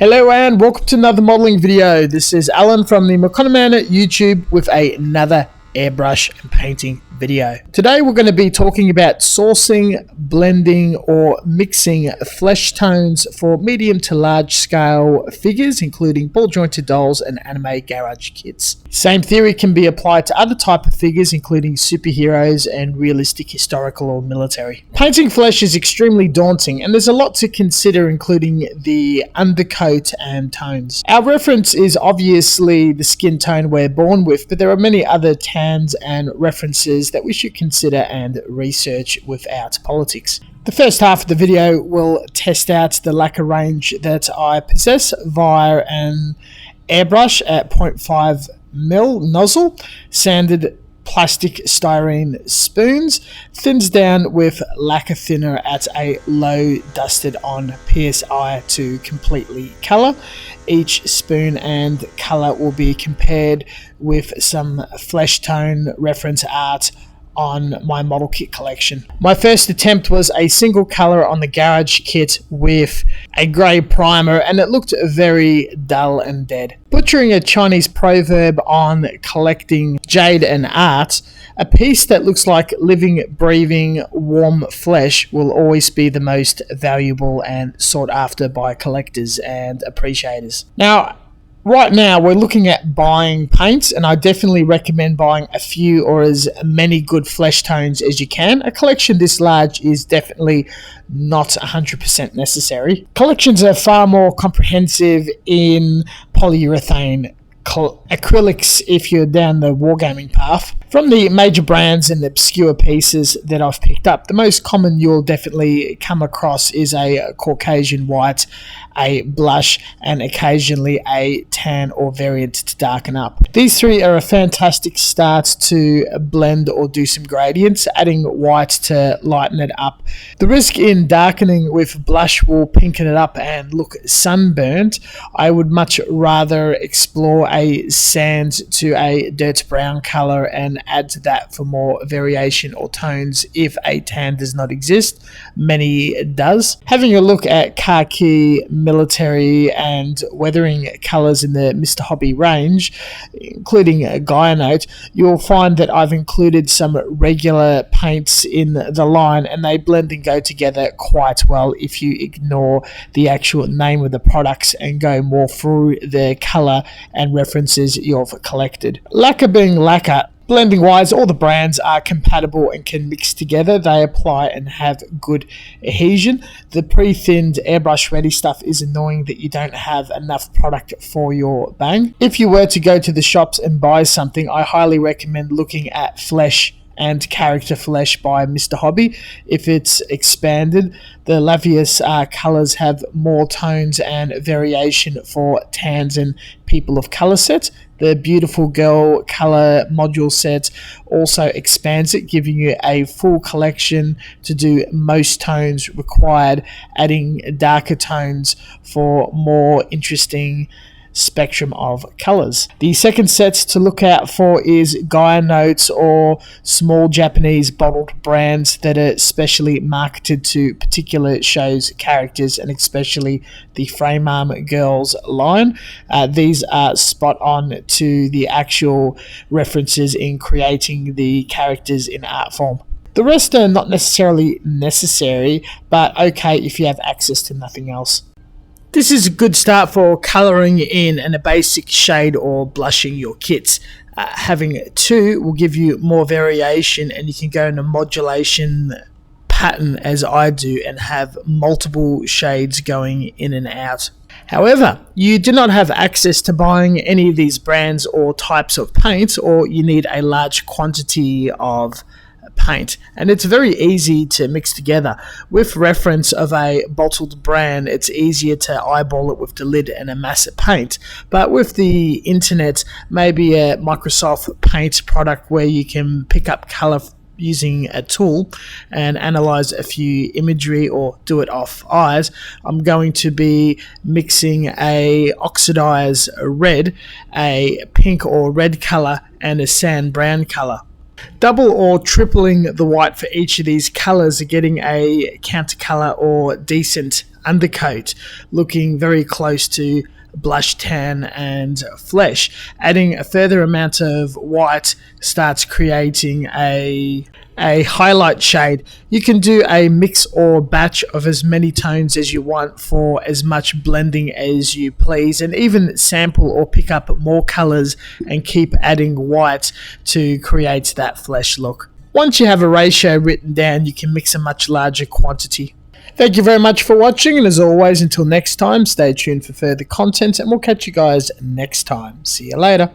Hello and welcome to another modelling video. This is Alan from the Meconoman at YouTube with another airbrush and painting video. Today we're going to be talking about sourcing, blending or mixing flesh tones for medium to large scale figures, including ball jointed dolls and anime garage kits. Same theory can be applied to other type of figures, including superheroes and realistic historical or military. Painting flesh is extremely daunting and there's a lot to consider, including the undercoat and tones. Our reference is obviously the skin tone we're born with, but there are many other tans and references that we should consider and research without politics. The first half of the video will test out the lacquer range that I possess via an airbrush at 0.5mm nozzle, sanded plastic styrene spoons, thins down with lacquer thinner at a low dusted on PSI to completely colour. Each spoon and colour will be compared with some flesh tone reference art on my model kit collection. My first attempt was a single colour on the garage kit with a grey primer and it looked very dull and dead. Butchering a Chinese proverb on collecting jade and art, a piece that looks like living, breathing, warm flesh will always be the most valuable and sought after by collectors and appreciators. Right now, we're looking at buying paints, and I definitely recommend buying a few or as many good flesh tones as you can. A collection this large is definitely not 100% necessary. Collections are far more comprehensive in polyurethane acrylics if you're down the wargaming path. From the major brands and the obscure pieces that I've picked up, the most common you'll definitely come across is a Caucasian white, a blush, and occasionally a tan or variant to darken up. These three are a fantastic start to blend or do some gradients, adding white to lighten it up. The risk in darkening with blush will pinken it up and look sunburnt. I would much rather explore a sand to a dirt brown color and add to that for more variation or tones if a tan does not exist. Many does. Having a look at khaki, military and weathering colors in the Mr. Hobby range, including Gaia Note, you'll find that I've included some regular paints in the line and they blend and go together quite well if you ignore the actual name of the products and go more through the color and references you've collected. Lacquer being lacquer, blending wise, all the brands are compatible and can mix together. They apply and have good adhesion. The pre-thinned airbrush ready stuff is annoying that you don't have enough product for your bang. If you were to go to the shops and buy something, I highly recommend looking at Flesh and Character Flesh by Mr. Hobby. If it's expanded, the Lavius colours have more tones and variation for tans and people of colour set. The Beautiful Girl colour module set also expands it, giving you a full collection to do most tones required, adding darker tones for more interesting spectrum of colors. The second set to look out for is Gaia Notes or small Japanese bottled brands that are specially marketed to particular shows, characters, and especially the Frame Arm Girls line. These are spot on to the actual references in creating the characters in art form. The rest are not necessarily necessary, but okay if you have access to nothing else. This is a good start for colouring in a basic shade or blushing your kits. Having two will give you more variation and you can go in a modulation pattern as I do and have multiple shades going in and out. However, you do not have access to buying any of these brands or types of paints, or you need a large quantity of paint, and it's very easy to mix together. With reference of a bottled brand, it's easier to eyeball it with the lid and a mass of paint, but with the internet, maybe a Microsoft Paint product where you can pick up color using a tool and analyze a few imagery or do it off eyes. I'm going to be mixing a oxidized red, a pink or red color, and a sand brown color. Double or tripling the white for each of these colors are getting a counter color or decent undercoat, looking very close to blush tan and flesh. Adding a further amount of white starts creating a highlight shade. You can do a mix or batch of as many tones as you want for as much blending as you please, and even sample or pick up more colors and keep adding white to create that flesh look. Once you have a ratio written down, you can mix a much larger quantity. Thank you very much for watching, and as always, until next time, stay tuned for further content, and we'll catch you guys next time. See you later.